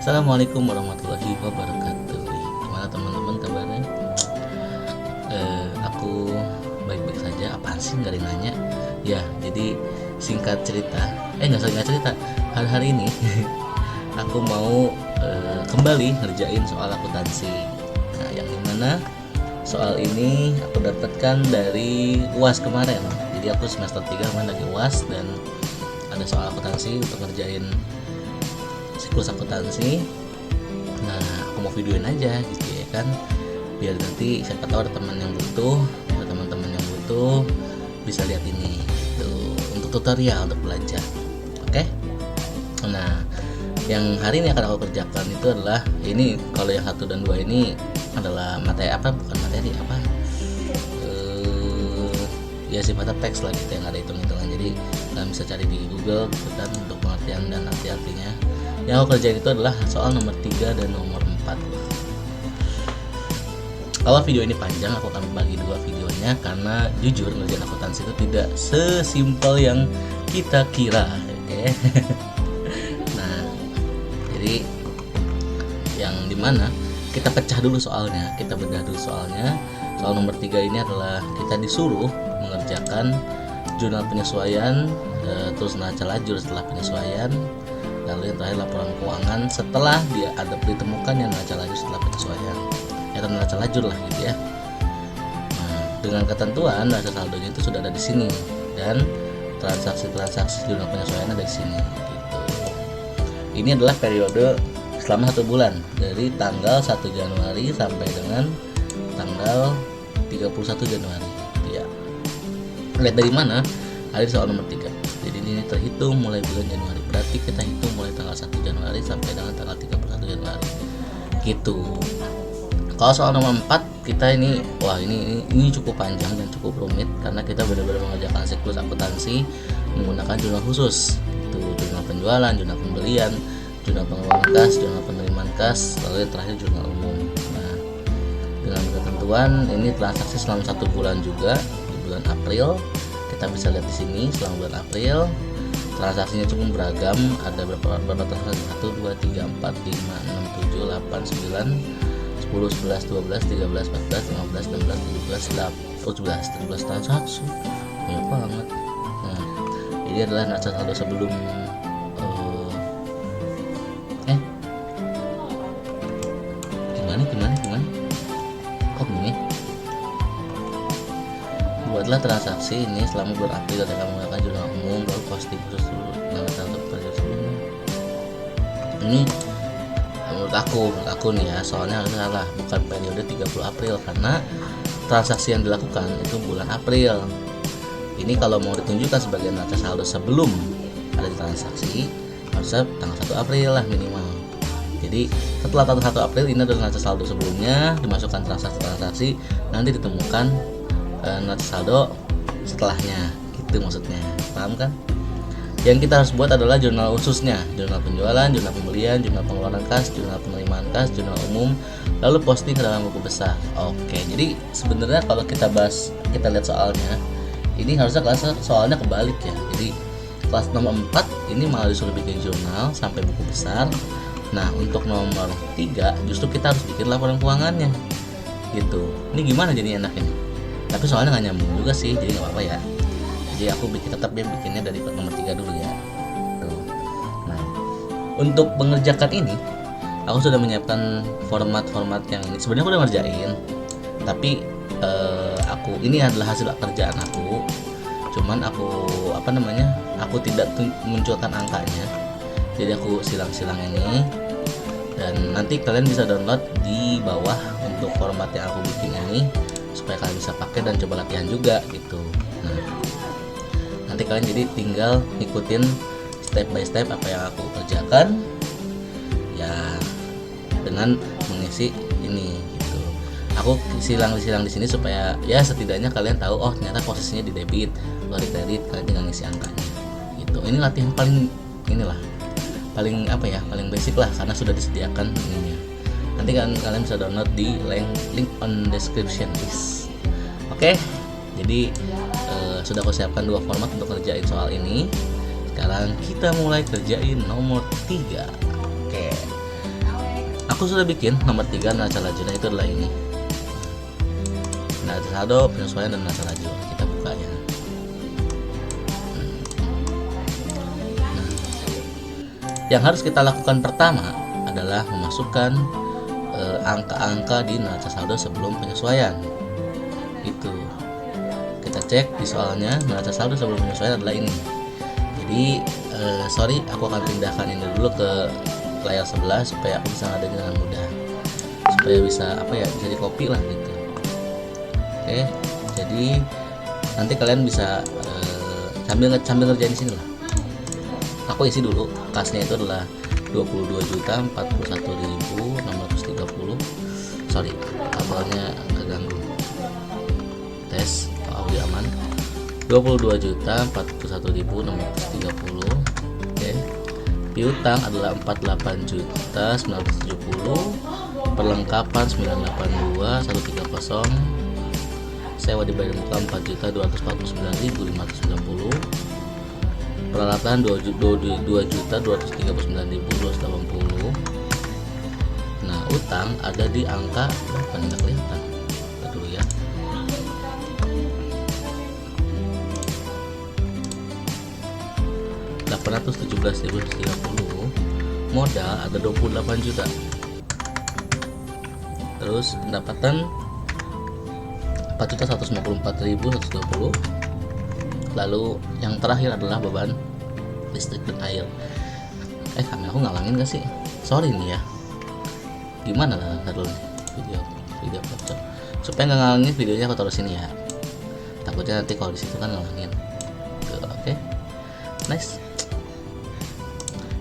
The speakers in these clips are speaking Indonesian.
Assalamualaikum warahmatullahi wabarakatuh. Gimana teman-teman kabarnya? Aku baik-baik saja. Apaan sih nggak ada yang nanya? Ya, jadi singkat cerita, nggak singkat cerita. Hari-hari ini aku mau kembali ngerjain soal akuntansi. Nah, yang dimana soal ini aku dapatkan dari UAS kemarin. Jadi aku semester 3 kemarin lagi UAS dan ada soal akuntansi untuk ngerjain siklus akuntansi. Nah, aku mau videoin aja gitu ya kan, biar nanti siapa tahu ada teman yang butuh, ada teman-teman yang butuh bisa lihat ini gitu, untuk tutorial untuk belajar. Oke. Nah, yang hari ini akan aku kerjakan itu adalah ini. Kalau yang 1 dan 2 ini adalah materi apa, bukan materi apa, ya sifatnya teks lah gitu, yang ada hitung-hitungan. Jadi kalian bisa cari di Google gitu kan untuk pengertian dan arti-artinya. Yang aku kerjain itu adalah soal nomor 3 dan nomor 4. Kalau video ini panjang, aku akan bagi 2 videonya karena jujur ngerjain akuntansi itu tidak sesimpel yang kita kira. Oke. Nah, jadi yang dimana kita pecah dulu soalnya, kita bedah dulu soalnya. Soal nomor 3 ini adalah kita disuruh mengerjakan jurnal penyesuaian, terus neraca lajur setelah penyesuaian, lalu yang terakhir laporan keuangan setelah dia ada ditemukannya neraca lajur setelah penyesuaian, atau neraca lajur lah gitu ya. Nah, dengan ketentuan neraca saldonya itu sudah ada di sini dan transaksi-transaksi jurnal penyesuaian ada di sini gitu. Ini adalah periode selama 1 bulan dari tanggal 1 Januari sampai dengan tanggal 31 Januari gitu ya. Lihat dari mana? Ada di soal nomor 3. Jadi ini terhitung mulai bulan Januari. Berarti kita hitung mulai tanggal 1 Januari sampai dengan tanggal 31 Januari. Gitu. Kalau soal nomor 4 kita ini, wah ini cukup panjang dan cukup rumit karena kita benar-benar mengerjakan siklus akuntansi menggunakan jurnal khusus. Itu jurnal penjualan, jurnal pembelian, jurnal pengeluaran kas, jurnal penerimaan kas, lalu yang terakhir jurnal umum. Nah, dengan ketentuan ini transaksi selama 1 bulan juga di bulan April. Kita bisa lihat di sini selama bulan April transaksinya cukup beragam, ada berapa transaksi? 1, 2, 3, 4, 5, 6, 7, 8, 9, 10, 11, 12, 13, 14, 15, 16, 17, 17 transaksi, banyak banget. Nah, ini adalah neraca saldo sebelum gimana kok gini. Buatlah transaksi ini selama bulan April dengan menggunakan jurnal umum, lalu posting terus neraca saldo periode sebelumnya. Ini menurut aku nih ya, soalnya harus salah, bukan periode 30 April karena transaksi yang dilakukan itu bulan April. Ini kalau mau ditunjukkan sebagai neraca saldo sebelum ada transaksi harusnya tanggal 1 April lah minimal. Jadi setelah tanggal 1 April ini adalah neraca saldo sebelumnya, dimasukkan transaksi, nanti ditemukan neraca saldo setelahnya, gitu maksudnya. Paham kan? Yang kita harus buat adalah jurnal khususnya, jurnal penjualan, jurnal pembelian, jurnal pengeluaran kas, jurnal penerimaan kas, jurnal umum, lalu posting ke dalam buku besar. Oke, jadi sebenarnya kalau kita lihat soalnya, ini harusnya kelas soalnya kebalik ya. Jadi kelas nomor 4 ini malah disuruh bikin jurnal sampai buku besar. Nah, untuk nomor 3 justru kita harus bikin laporan keuangannya gitu. Ini gimana jadi enaknya? Tapi soalnya nggak nyambung juga sih, jadi nggak apa-apa ya. Jadi aku tetap bikinnya dari nomor 3 dulu ya. Tuh. Nah, untuk mengerjakan ini aku sudah menyiapkan format-format yang ini. Sebenarnya aku udah ngerjain, tapi aku ini adalah hasil kerjaan aku. Cuman aku aku tidak munculkan angkanya. Jadi aku silang-silang ini dan nanti kalian bisa download di bawah untuk format yang aku bikin ini supaya kalian bisa pakai dan coba latihan juga gitu. Nah, nanti kalian jadi tinggal ngikutin step by step apa yang aku kerjakan ya, dengan mengisi ini gitu. Aku silang di sini supaya ya setidaknya kalian tahu, oh ternyata posisinya di debit, kalau di kredit kalian tinggal ngisi angkanya gitu. Ini latihan paling basic lah karena sudah disediakan ininya. Nanti kan kalian bisa download di link on description list. Oke, jadi sudah aku siapkan 2 format untuk kerjain soal ini. Sekarang kita mulai kerjain nomor 3. Oke, aku sudah bikin nomor 3 neraca lajurnya itu adalah ini. Neraca saldo, penyesuaian, dan neraca lajur. Kita buka ya. Yang harus kita lakukan pertama adalah memasukkan angka-angka di neraca saldo sebelum penyesuaian. Itu kita cek di soalnya, neraca saldo sebelum penyesuaian adalah ini. Jadi sorry, aku akan pindahkan ini dulu ke layar sebelah supaya aku bisa ngadanya dengan mudah, supaya bisa bisa di copy lah gitu. Oke, jadi nanti kalian bisa sambil ngerjain di sini lah. Aku isi dulu kasnya itu adalah 22.041.630. Sorry, kabelnya keganggu. Tes audio aman. 22.041.630. Oke. Piutang adalah 48.970. Perlengkapan 982.130. Sewa dibayar muka 4.249.590. Peralatan 2.239.280. Nah, utang ada di angka berapa nih, nggak kelihatan. Kita dulu ya. $817.130. Modal ada 28 juta. Terus pendapatan 4.154.120. Lalu yang terakhir adalah beban listrik dan air. Kamera aku ngalangin gak sih? Sorry nih ya. Gimana lah dulu video foto. Supaya nggak ngalangin videonya aku taruh sini ya. Takutnya nanti kalau di situ kan ngalangin. Oke. Nice.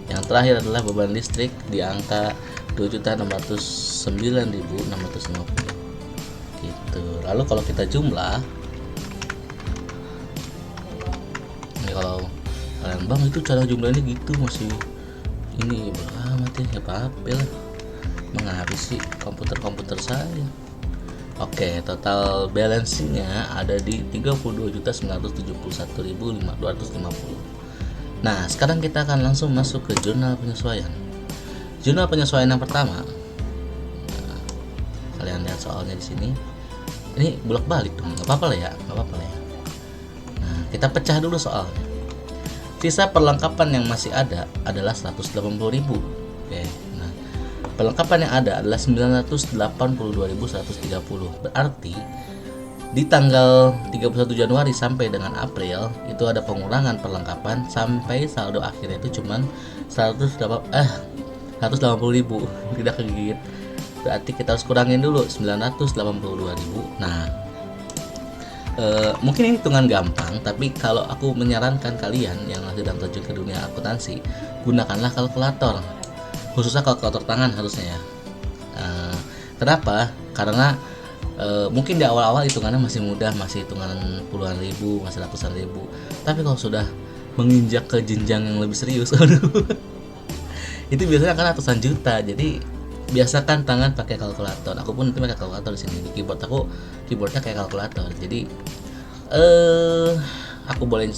Yang terakhir adalah beban listrik di angka 2.609.650. Gitu. Lalu kalau kita jumlah, kalau kalian bang itu cara jumlahnya gitu masih ini amat ya apa lah menghabis sih komputer saya. Oke, total balance-nya ada di 32.971.250. Nah, sekarang kita akan langsung masuk ke jurnal penyesuaian. Jurnal penyesuaian yang pertama, nah, kalian lihat soalnya di sini. Ini bolak-balik dong, nggak apa-apa lah ya. Nah, kita pecah dulu soalnya. Sisa perlengkapan yang masih ada adalah 180.000. Oke. Nah, perlengkapan yang ada adalah 982.130. Berarti di tanggal 31 Januari sampai dengan April itu ada pengurangan perlengkapan sampai saldo akhirnya itu cuman 180.000. Tidak kegigit. Berarti kita harus kurangin dulu 982.000. Nah, mungkin ini hitungan gampang, tapi kalau aku menyarankan kalian yang sedang terjun ke dunia akuntansi, gunakanlah kalkulator, khususnya kalkulator tangan harusnya ya. Kenapa? Karena mungkin di awal-awal hitungannya masih mudah, masih hitungan puluhan ribu, masih ratusan ribu. Tapi kalau sudah menginjak ke jenjang yang lebih serius, itu biasanya kan ratusan juta. Jadi biasakan tangan pakai kalkulator. Aku pun itu pakai kalkulator di sini. Di keyboard aku, keyboardnya kayak kalkulator. Jadi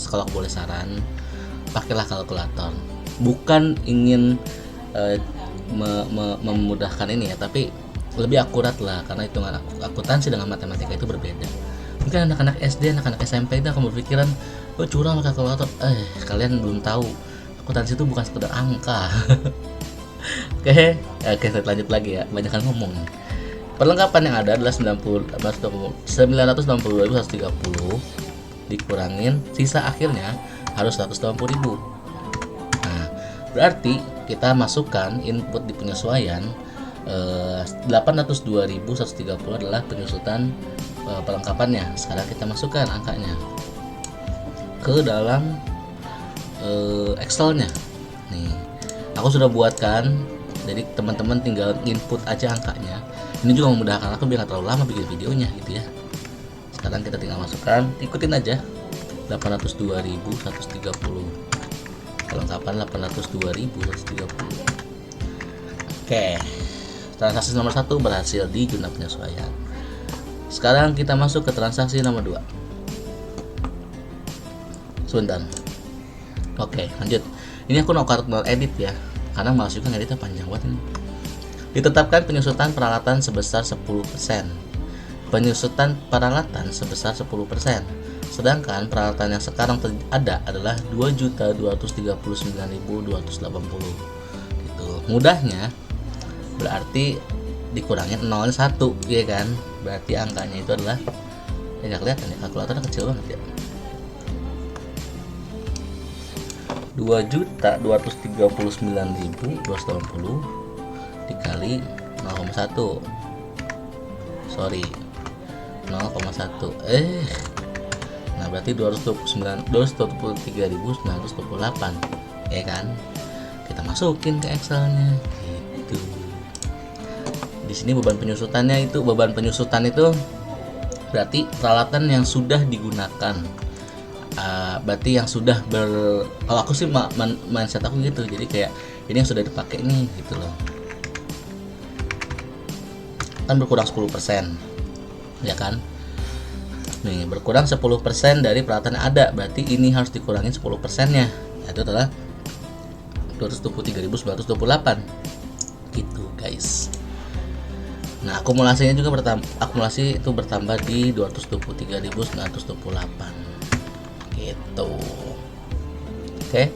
kalau aku boleh saran, pakailah kalkulator. Bukan ingin memudahkan ini ya, tapi lebih akurat lah, karena hitungan akuntansi dengan matematika itu berbeda. Mungkin anak-anak SD, anak-anak SMP itu akan berpikiran, oh curang pakai kalkulator. Kalian belum tahu, akuntansi itu bukan sekedar angka. Oke, kita lanjut lagi ya, banyakan ngomong. Perlengkapan yang ada adalah 982.130 dikurangin sisa akhirnya harus 180.000. Nah, berarti kita masukkan input di penyesuaian 802.130 adalah penyusutan perlengkapannya. Sekarang kita masukkan angkanya ke dalam Excel-nya. Nih, aku sudah buatkan, jadi teman-teman tinggal input aja angkanya. Ini juga memudahkan aku biar nggak terlalu lama bikin videonya gitu ya. Sekarang kita tinggal masukkan, ikutin aja 802.130. Perlengkapan 802.130. Oke, transaksi nomor 1 berhasil di jurnal penyesuaian. Sekarang kita masuk ke transaksi nomor 2. Sebentar. Oke, lanjut. Ini aku no edit ya, karena malas juga ngeditnya panjang banget ini. Ditetapkan penyusutan peralatan sebesar 10%. Penyusutan peralatan sebesar 10%. Sedangkan peralatan yang sekarang ada adalah 2.239.280. Gitu. Mudahnya berarti dikurangin 0 1, ya kan? Berarti angkanya itu adalah nggak kelihatan ya, kalkulatornya kecil banget ya. 2.239.280 dikali 0,1. Sorry, 0,1. Nah berarti 223.928, ya kan? Kita masukin ke Excelnya gitu. Di sini beban penyusutan itu berarti peralatan yang sudah digunakan. Berarti yang sudah kalau aku sih mindset aku gitu, jadi kayak ini yang sudah dipakai nih gitu loh, kan berkurang 10%, ya kan? Nih berkurang 10% dari peralatan yang ada, berarti ini harus dikurangin 10% nya, itu adalah 223.928 gitu guys. Nah akumulasinya juga akumulasi itu bertambah di 223.928 gitu. Oke.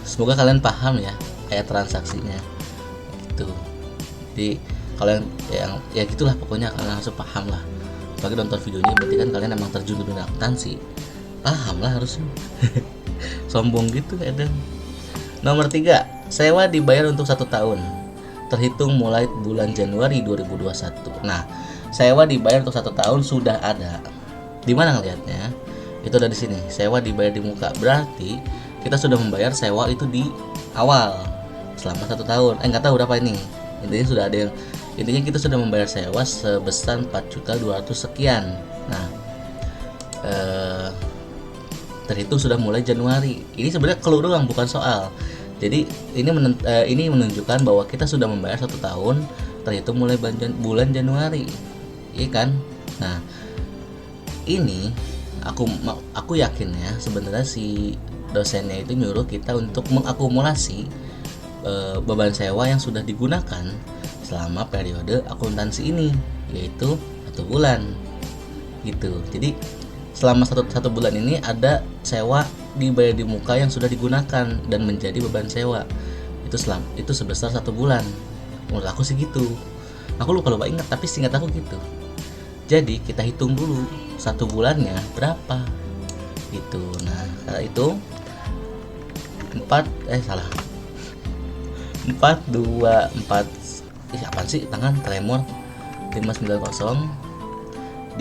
Semoga kalian paham ya kayak transaksinya gitu. Jadi kalau yang ya gitulah pokoknya kalian harus paham lah. Apalagi nonton videonya berarti kan kalian emang terjun di dunia akuntansi, paham lah harusnya. Sombong gitu kadang. Nomor 3, sewa dibayar untuk 1 tahun terhitung mulai bulan Januari 2021. Nah sewa dibayar untuk 1 tahun sudah ada. Di mana ngelihatnya? Itu ada di sini. Sewa dibayar di muka. Berarti kita sudah membayar sewa itu di awal selama 1 tahun. Nggak tahu berapa ini. Intinya sudah ada yang kita sudah membayar sewa sebesar 4.200.000 sekian. Nah, terhitung sudah mulai Januari. Ini sebenarnya clue doang, bukan soal. Jadi ini menunjukkan bahwa kita sudah membayar 1 tahun terhitung mulai bulan Januari, iya kan? Nah, ini aku yakin ya sebenarnya si dosennya itu nyuruh kita untuk mengakumulasi beban sewa yang sudah digunakan selama periode akuntansi ini, yaitu 1 bulan gitu. Jadi selama satu bulan ini ada sewa dibayar di muka yang sudah digunakan dan menjadi beban sewa itu sebesar 1 bulan. Menurut aku sih gitu. Aku lupa ingat, tapi seingat aku gitu. Jadi kita hitung dulu 1 bulannya berapa gitu. Nah karena itu 4 apaan sih tangan tremor 590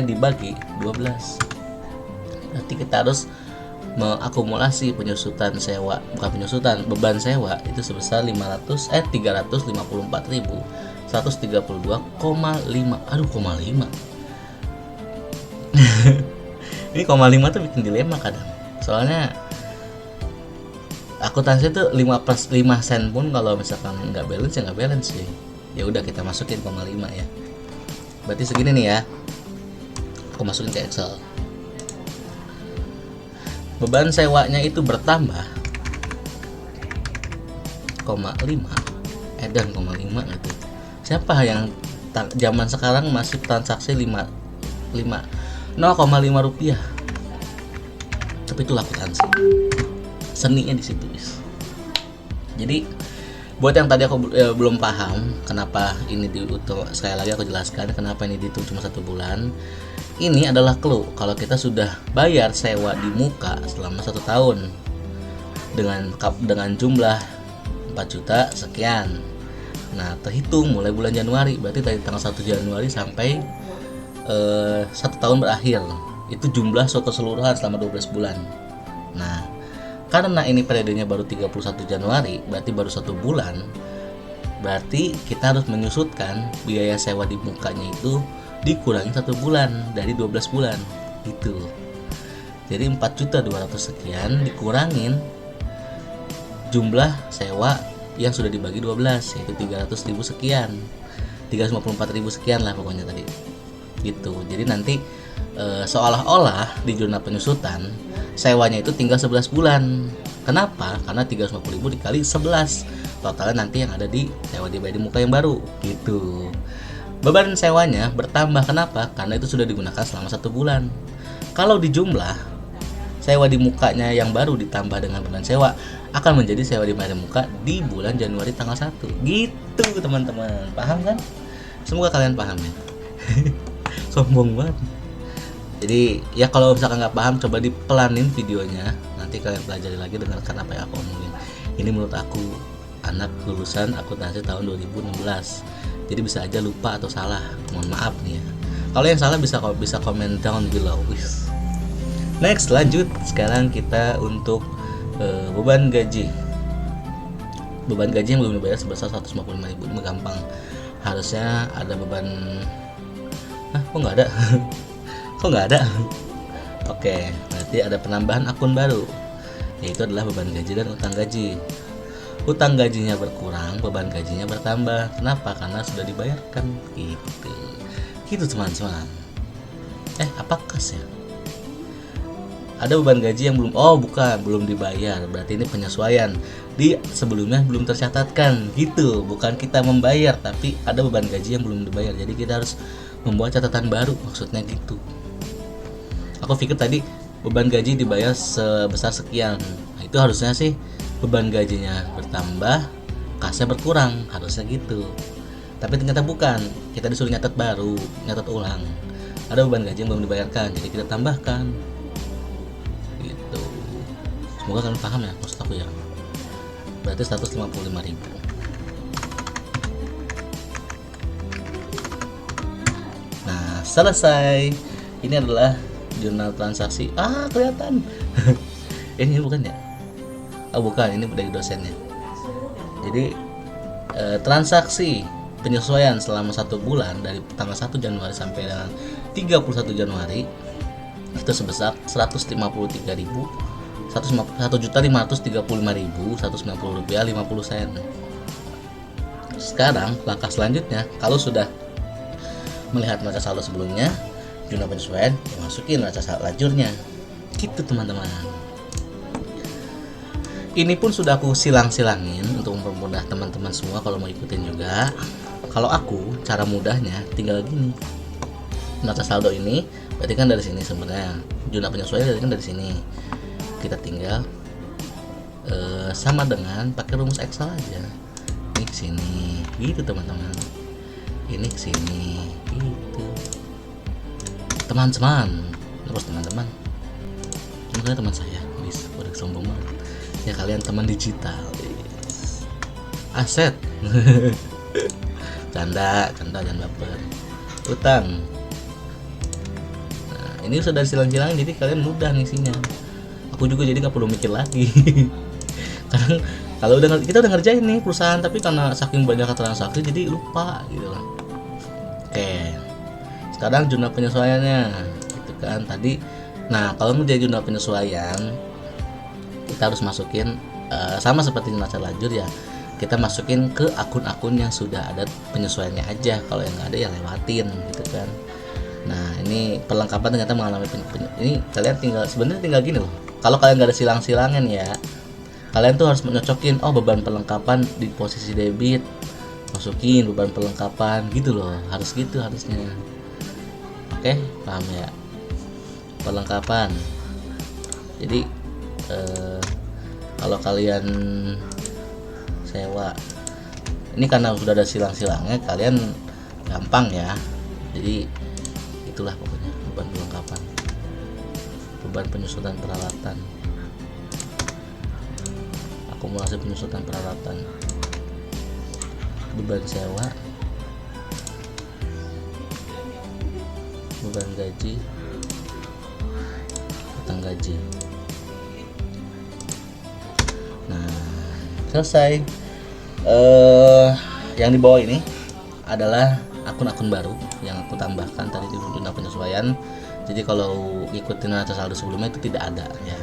dibagi 12. Berarti kita harus mengakumulasi beban sewa itu sebesar 354.132,5. Aduh, 0,5. Ini 0,5 tuh bikin dilema kadang. Soalnya akuntansi itu 5 sen pun kalau misalkan nggak balance ya nggak balance sih. Ya udah kita masukin 0,5 ya. Berarti segini nih ya. Aku masukin ke Excel. Beban sewanya itu bertambah 0,5 dan 0,5 gitu. Siapa yang zaman sekarang masih transaksi 0,5 rupiah? Tapi itu akuntansi. Seninya di situ, guys. Jadi buat yang tadi aku belum paham kenapa ini sekali lagi aku jelaskan kenapa ini dihitung cuma 1 bulan. Ini adalah clue kalau kita sudah bayar sewa di muka selama 1 tahun dengan jumlah 4 juta sekian. Nah terhitung mulai bulan Januari, berarti dari tanggal 1 Januari sampai 1 tahun berakhir, itu jumlah keseluruhan selama 12 bulan. Nah karena ini periodenya baru 31 Januari, berarti baru 1 bulan, berarti kita harus menyusutkan biaya sewa di mukanya itu dikurangi 1 bulan dari 12 bulan gitu. Jadi 4.200.000 sekian dikurangin jumlah sewa yang sudah dibagi 12, yaitu 300.000 sekian, 354.000 sekian lah pokoknya tadi gitu. Jadi nanti seolah-olah di jurnal penyusutan sewanya itu tinggal 11 bulan Kenapa? Karena 350.000 dikali 11 totalnya nanti yang ada di sewa dibayar di muka yang baru gitu. Beban sewanya bertambah. Kenapa? Karena itu sudah digunakan selama 1 bulan. Kalau dijumlah sewa di mukanya yang baru ditambah dengan beban sewa akan menjadi sewa di bayar muka di bulan Januari tanggal 1 gitu teman-teman. Paham kan? Semoga kalian paham ya. Sombong banget. Jadi ya kalau misalkan nggak paham, coba dipelanin videonya, nanti kalian pelajari lagi, dengarkan apa yang aku omongin. Ini menurut aku, anak lulusan akuntansi tahun 2016, jadi bisa aja lupa atau salah, mohon maaf nih ya. Kalau yang salah bisa comment down below. Next, lanjut. Sekarang kita untuk beban gaji. Beban gaji yang belum dibayar sebesar 155.000. Ini gampang. Harusnya ada beban. Kok nggak ada? Kok nggak ada? Oke, berarti ada penambahan akun baru, yaitu adalah beban gaji dan utang gaji. Utang gajinya berkurang, beban gajinya bertambah. Kenapa? Karena sudah dibayarkan. Gitu teman-teman. Apakah ya? Ada beban gaji yang belum dibayar. Berarti ini penyesuaian. Di sebelumnya belum tercatatkan. Gitu. Bukan kita membayar, tapi ada beban gaji yang belum dibayar. Jadi kita harus membuat catatan baru, maksudnya gitu. Aku pikir tadi beban gaji dibayar sebesar sekian. Nah, itu harusnya sih beban gajinya bertambah, kasnya berkurang, harusnya gitu. Tapi ternyata bukan. Kita disuruh nyatat baru, nyatat ulang. Ada beban gaji yang belum dibayarkan, jadi kita tambahkan. Gitu. Semoga kalian paham ya maksud aku ya. Berarti 155.000. Nah, selesai. Ini adalah jurnal transaksi. Kelihatan. Ini bukan ya? Bukan, ini dari dosennya. Jadi transaksi penyesuaian selama 1 bulan dari tanggal 1 Januari sampai dengan 31 Januari itu sebesar 1.535.190 rupiah 50 sen. Sekarang langkah selanjutnya, kalau sudah melihat neraca saldo sebelumnya, jurnal penyesuaian, masukin neraca saldo lajurnya. Gitu teman-teman. Ini pun sudah aku silang-silangin untuk mempermudah teman-teman semua kalau mau ikutin juga. Kalau aku, cara mudahnya tinggal gini. Neraca saldo ini berarti kan dari sini sebenarnya. Jurnal penyesuaian berarti kan dari sini. Kita tinggal sama dengan pakai rumus Excel aja. Ini ke sini. Gitu teman-teman. Ini ke sini. Gitu. Teman-teman. Terus teman-teman. Ini teman saya. Udah sombong banget. Ya kalian teman digital. Aset. Canda jangan baper. Utang. Nah, ini sudah silang-silang jadi kalian mudah ngisinya. Aku juga jadi nggak perlu mikir lagi. Karena kalau kita udah ngerjain nih perusahaan, tapi karena saking banyak transaksi jadi lupa gitu lah. Oke. Sekarang jurnal penyesuaiannya. Gitu kan tadi. Nah, kalau menjadi jurnal penyesuaian, kita harus masukin sama seperti neraca lajur ya, kita masukin ke akun-akun yang sudah ada penyesuaiannya aja. Kalau yang nggak ada ya lewatin gitu kan. Nah, ini perlengkapan ternyata mengalami ini kalian sebenarnya tinggal gini loh. Kalau kalian nggak ada silang-silangan ya, kalian tuh harus menyocokin beban perlengkapan di posisi debit, masukin beban perlengkapan gitu loh. Harus gitu harusnya. Oke, paham ya? Perlengkapan. Jadi kalau kalian sewa ini karena sudah ada silang-silangnya, kalian gampang ya. Jadi itulah pokoknya beban perlengkapan, beban penyusutan peralatan, akumulasi penyusutan peralatan, beban sewa, beban gaji, utang gaji. Nah, selesai. Yang di bawah ini adalah akun-akun baru yang aku tambahkan tadi di jurnal penyesuaian. Jadi kalau ikutin neraca saldo sebelumnya itu tidak ada ya.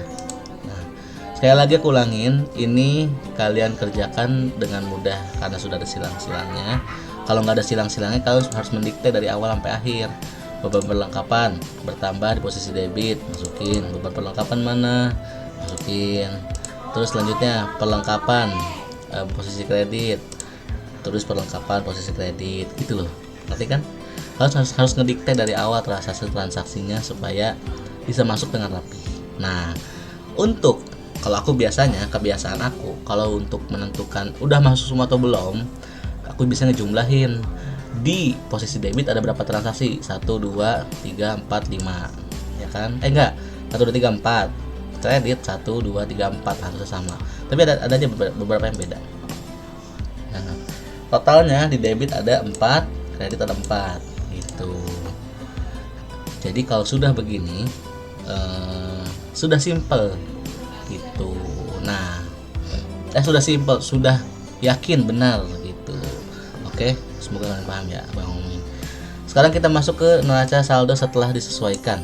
Nah, sekali lagi aku ulangin, ini kalian kerjakan dengan mudah karena sudah ada silang-silangnya. Kalau nggak ada silang-silangnya, kalian harus mendikte dari awal sampai akhir. Beban perlengkapan bertambah di posisi debit, masukin. Beban perlengkapan mana, masukin. Terus selanjutnya perlengkapan posisi kredit, terus perlengkapan posisi kredit gitu loh. Nanti kan harus ngedikte dari awal transaksinya supaya bisa masuk dengan rapi. Nah, untuk kalau aku biasanya kebiasaan aku kalau untuk menentukan udah masuk semua atau belum, aku bisa ngejumlahin di posisi debit ada berapa transaksi, 1 2 3 4 5 ya kan, enggak 1 2 3 4, kredit 1 2 3 4 harusnya sama, tapi ada aja beberapa yang beda. Nah, totalnya di debit ada 4, kredit ada 4 gitu. Jadi kalau sudah begini sudah simple gitu. Nah, sudah simple, sudah yakin benar gitu. Oke, semoga kalian paham ya Bang ngomongin. Sekarang kita masuk ke neraca saldo setelah disesuaikan.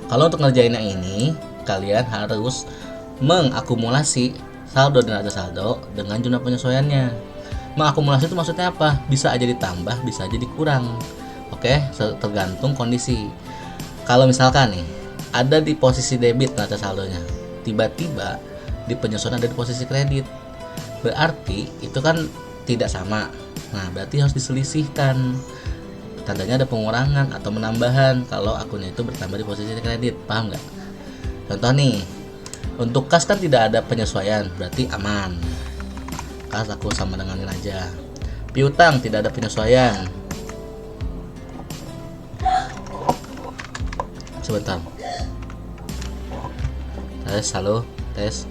Kalau untuk ngerjainnya ini, kalian harus mengakumulasi saldo dan neraca saldo dengan jumlah penyesuaiannya. Mengakumulasi itu maksudnya apa? Bisa aja ditambah, bisa aja dikurang. Oke, tergantung kondisi. Kalau misalkan nih ada di posisi debit neraca saldonya, tiba-tiba di penyesuaian ada di posisi kredit, berarti itu kan tidak sama. Nah, berarti harus diselisihkan, tandanya ada pengurangan atau menambahan kalau akunnya itu bertambah di posisi kredit. Paham nggak? Contoh nih, untuk kas kan tidak ada penyesuaian, berarti aman, kas aku sama denganin aja. Piutang tidak ada penyesuaian. Sebentar, tes, halo, tes.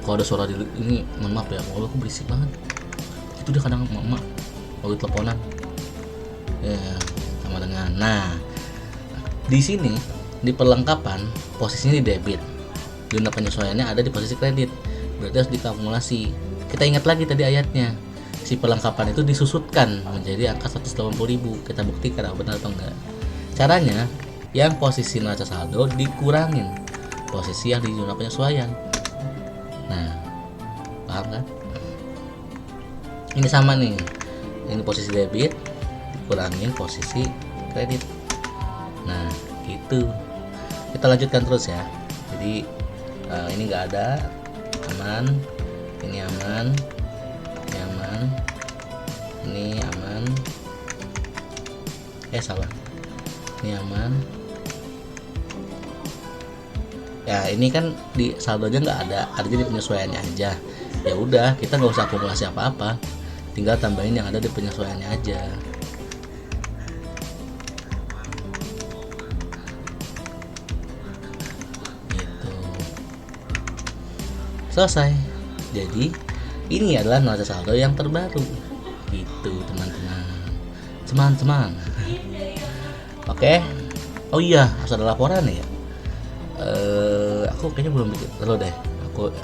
Kalau ada suara di ini, mohon maaf ya, kalau aku berisik banget. Itu dia kadang mama mau teleponan. Ya, sama dengan. Nah, di sini di perlengkapan posisinya di debit, jumlah penyesuaiannya ada di posisi kredit, berarti harus diakumulasi. Kita ingat lagi tadi ayatnya, si perlengkapan itu disusutkan menjadi angka 180.000. Kita buktikan benar atau enggak. Caranya, yang posisi neraca saldo dikurangin posisi yang di jumlah penyesuaian. Nah, paham kan? Ini sama nih, ini posisi debit dikurangin posisi kredit. Nah, gitu. Kita lanjutkan terus ya. Jadi ini enggak ada, aman, ini aman, ini aman, ini aman, salah, ini aman. Ya, ini kan di saldonya nggak ada, adanya di penyesuaiannya aja. Ya udah, kita nggak usah akumulasi apa-apa, tinggal tambahin yang ada di penyesuaiannya aja. Gitu. Selesai. Jadi ini adalah neraca saldo yang terbaru. Gitu teman-teman. Oke. Oh iya, harus ada laporan ya. Aku kayaknya belum bikin dulu deh.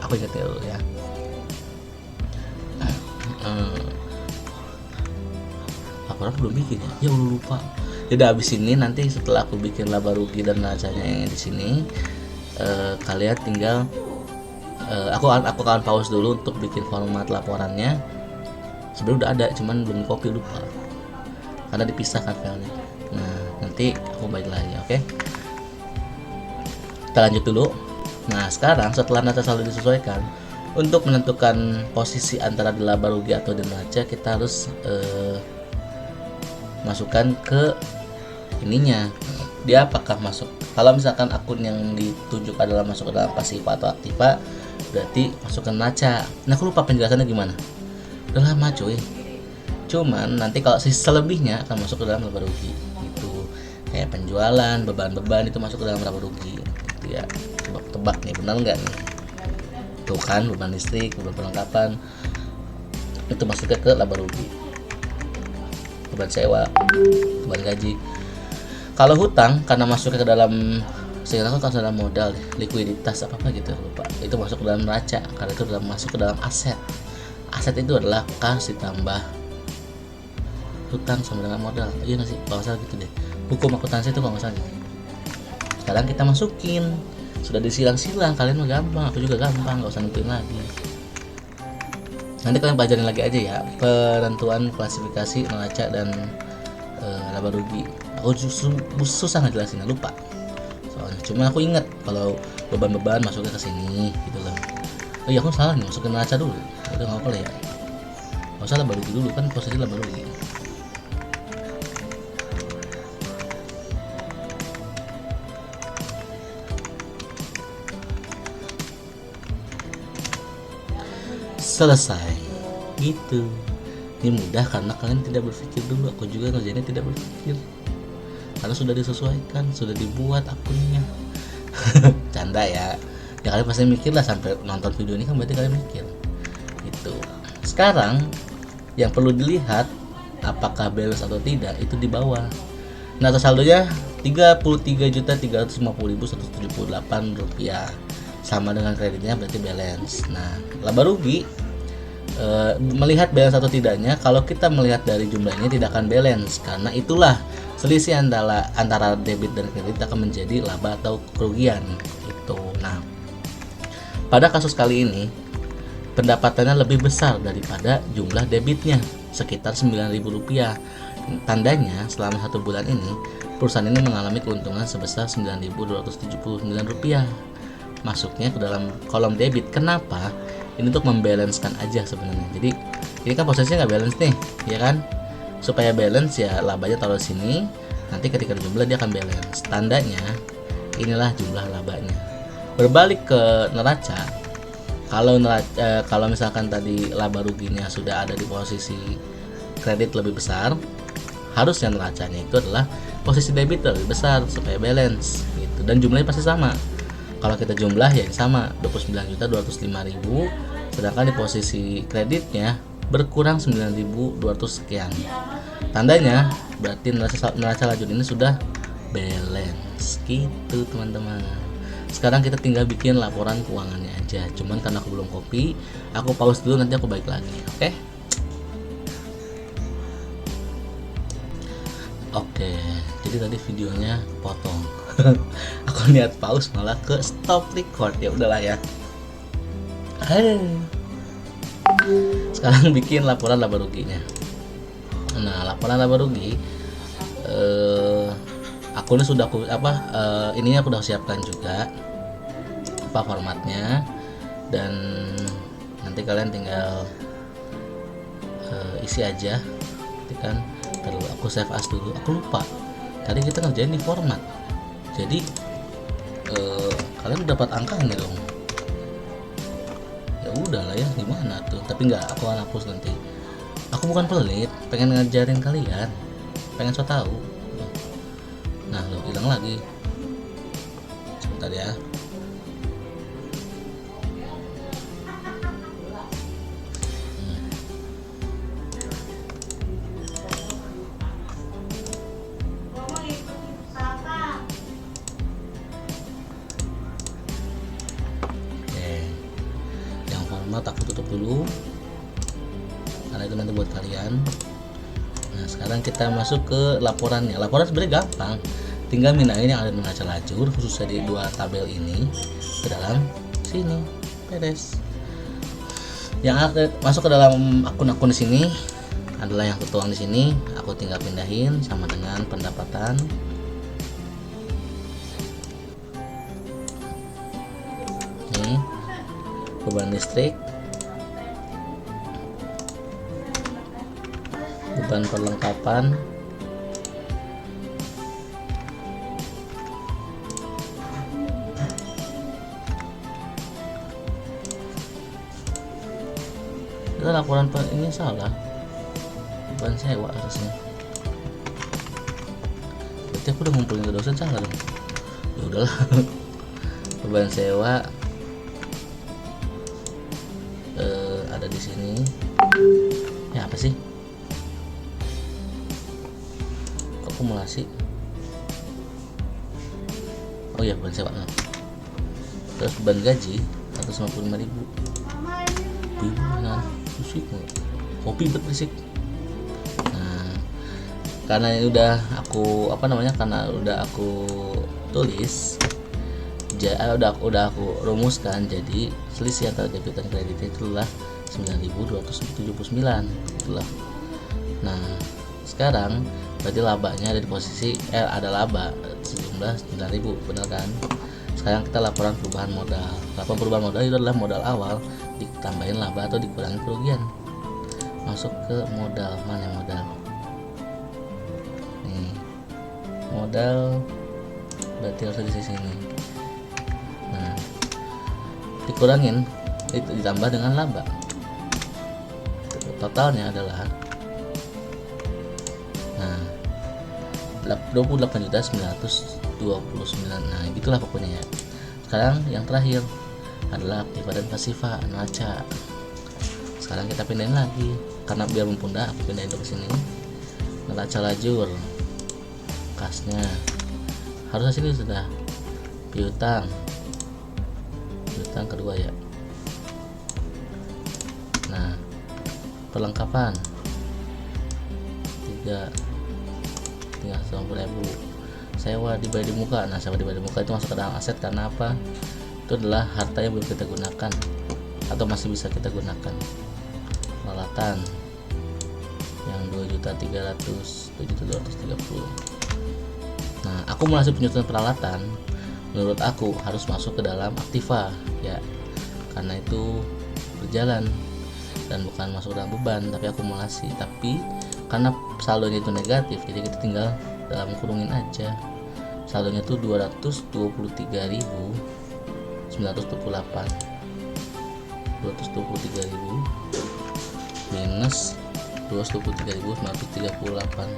Aku ingat dulu ya. Laporan belum bikin ya. Ya udah lupa. Jadi abis ini nanti setelah aku bikin laba rugi dan neracanya yang di sini, kalian tinggal aku akan pause dulu untuk bikin format laporannya. Sebenarnya udah ada, cuman belum copy, lupa karena dipisahkan filenya. Nah, nanti aku balik lagi, oke? Kita lanjut dulu. Nah, sekarang setelah neraca saldo disesuaikan, untuk menentukan posisi antara di laba rugi atau di neraca, kita harus masukkan ke ininya. Dia apakah masuk, kalau misalkan akun yang ditunjuk adalah masuk ke dalam pasifa atau aktiva, berarti masuk ke neraca. Nah, aku lupa penjelasannya gimana, udah lama cuy. Cuman nanti kalau selebihnya akan masuk ke dalam laba rugi gitu. Kayak penjualan, beban-beban itu masuk ke dalam laba rugi gitu ya. Tebak nih, benar nggak nih? Tuh kan, beban listrik, beban perlengkapan itu masuknya ke laba rugi. Beban sewa, beban gaji. Kalau hutang karena masuknya ke dalam, saya kan dalam modal, likuiditas apa gitu, lupa. Itu masuk ke dalam neraca karena itu masuk ke dalam aset. Aset itu adalah kas ditambah hutang sama dengan modal. Iya nggak sih? Kalau salah gitu deh. Hukum akuntansi itu kalau nggak salah gitu. Sekarang kita masukin, sudah disilang-silang, kalian mah gampang, aku juga gampang, nggak usah nentuin lagi. Nanti kalian pelajarin lagi aja ya penentuan klasifikasi neraca dan laba rugi. Aku susah ngejelasinnya, lupa soalnya. Cuma aku ingat kalau beban-beban masuknya ke sini gitu loh. Oh iya, aku salah nih, masukin neraca dulu. Udah nggak apa-apa lah ya. Nggak usah laba rugi dulu, kan posisi laba rugi. Selesai gitu. Ini mudah karena kalian tidak berpikir dulu. Aku juga ngerjainnya tidak berpikir karena sudah disesuaikan, sudah dibuat akunnya. Canda ya. Ya kalian pasti mikir lah, sampai nonton video ini kan berarti kalian mikir gitu. Sekarang yang perlu dilihat apakah balance atau tidak itu di bawah. Nah, saldonya 33.350.178 rupiah, sama dengan kreditnya berarti balance. Nah, laba rugi melihat balance atau tidaknya, kalau kita melihat dari jumlah ini tidak akan balance, karena itulah selisih antara debit dan kredit akan menjadi laba atau kerugian gitu. Nah, pada kasus kali ini pendapatannya lebih besar daripada jumlah debitnya, sekitar Rp9.000. Tandanya selama 1 bulan ini perusahaan ini mengalami keuntungan sebesar Rp9.279 masuknya ke dalam kolom debit. Kenapa? Ini untuk membalancekan aja sebenarnya. Jadi ini kan posisinya nggak balance nih, ya kan? Supaya balance ya labanya taruh sini. Nanti ketika dijumlah dia akan balance. Tandanya inilah jumlah labanya. Berbalik ke neraca, kalau misalkan tadi laba ruginya sudah ada di posisi kredit lebih besar, harusnya neracanya itu adalah posisi debit lebih besar supaya balance gitu. Dan jumlahnya pasti sama. Kalau kita jumlah ya sama 29.205.000, sedangkan di posisi kreditnya berkurang 9.200 sekian. Tandanya berarti neraca lajur ini sudah balance gitu teman-teman. Sekarang kita tinggal bikin laporan keuangannya aja. Cuman karena aku belum copy, aku pause dulu, nanti aku balik lagi. Oke, jadi tadi videonya potong. Aku niat pause malah ke stop record. Ya udahlah ya. Sekarang bikin laporan laba ruginya. Nah, laporan laba rugi akunnya sudah ininya aku udah siapkan juga formatnya, dan nanti kalian tinggal isi aja. Kan terus aku save as dulu, aku lupa tadi kita ngerjain di format, jadi kalian dapat angkanya dong. Ya udahlah ya, gimana tuh, tapi nggak, aku akan hapus nanti. Aku bukan pelit, pengen ngajarin kalian, pengen so tahu. Nah lo hilang lagi, sebentar ya. Aku tutup dulu karena itu nanti buat kalian. Nah, sekarang kita masuk ke laporannya. Laporan sebenarnya gampang, tinggal mindahin yang ada di neraca lajur khususnya di dua tabel ini ke dalam sini, beres. Yang masuk ke dalam akun-akun di sini adalah yang ketuang di sini. Aku tinggal pindahin sama dengan pendapatan. Nih, beban listrik, beban perlengkapan, itu laporan ini salah, beban sewa harusnya. Berarti aku udah ngumpulin ke dosen, salah dong. Ya udahlah. Beban sewa ada di sini. Ya apa sih? Akumulasi. Oh ya, beban sewa. Terus beban gaji 155.000. Bingung musik kopi berisik. Nah, karena ini udah aku karena udah aku tulis, udah aku rumuskan, jadi selisih antara debit dan kredit itulah 9.279 itulah. Nah, sekarang berarti labanya ada di posisi ada laba sejumlah 9.000, benar kan? Sekarang kita laporan perubahan modal. Laporan perubahan modal itu adalah modal awal ditambahin laba atau dikurangi kerugian. Masuk ke modal, mana modal? Nih, modal berarti harus di sini. Nah, dikurangin itu ditambah dengan laba. Totalnya adalah 28.929. Nah, gitulah pokoknya ya. Sekarang yang terakhir adalah aktiva dan pasiva neraca. Sekarang kita pindahin lagi karena biar mudah, aku pindahin ke sini. Neraca lajur, kasnya harusnya sini sudah piutang kedua ya. Nah, perlengkapan 390.000. Sewa dibayar di muka. Nah, sewa dibayar di muka itu masuk ke dalam aset karena apa? Itu adalah harta yang belum kita gunakan atau masih bisa kita gunakan. Peralatan yang 2.300.730. Nah, akumulasi penyusunan peralatan menurut aku harus masuk ke dalam aktiva ya, karena itu berjalan dan bukan masuk dalam beban tapi akumulasi. Tapi karena saldonya itu negatif, jadi kita tinggal dalam kurungin aja. Saldonya tuh 223.928 minus 223.938.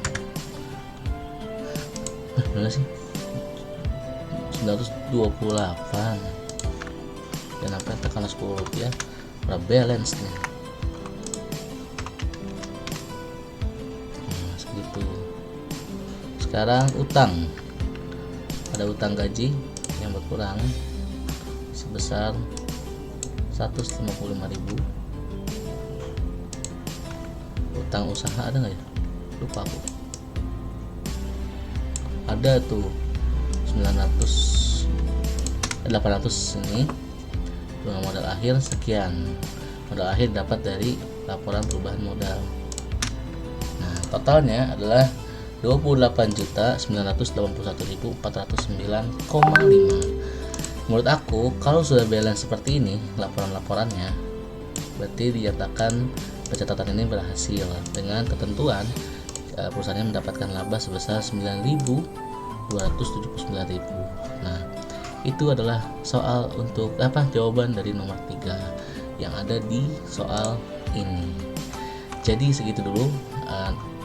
Berapa sih? 928. Dan apa yang tekan 10 rupiah berapa balance nya? Nah, segitu. Sekarang utang, ada utang gaji yang berkurang sebesar 155.000. Utang usaha ada nggak ya? Lupa aku. Ada tuh 800 ini. Dengan modal akhir sekian. Modal akhir dapat dari laporan perubahan modal. Nah, totalnya adalah 28.981.409,5. Menurut aku, kalau sudah balance seperti ini laporan-laporannya, berarti dinyatakan pencatatan ini berhasil dengan ketentuan perusahaannya mendapatkan laba sebesar 9.279.000. Nah, itu adalah soal untuk jawaban dari nomor 3 yang ada di soal ini. Jadi segitu dulu,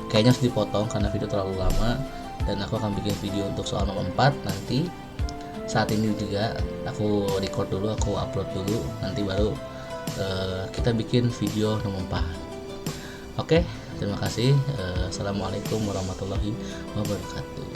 kayaknya harus dipotong karena video terlalu lama, dan aku akan bikin video untuk soal nomor 4 nanti. Saat ini juga aku record dulu, aku upload dulu, nanti baru kita bikin video nomor 4. Oke, terima kasih. Assalamualaikum warahmatullahi wabarakatuh.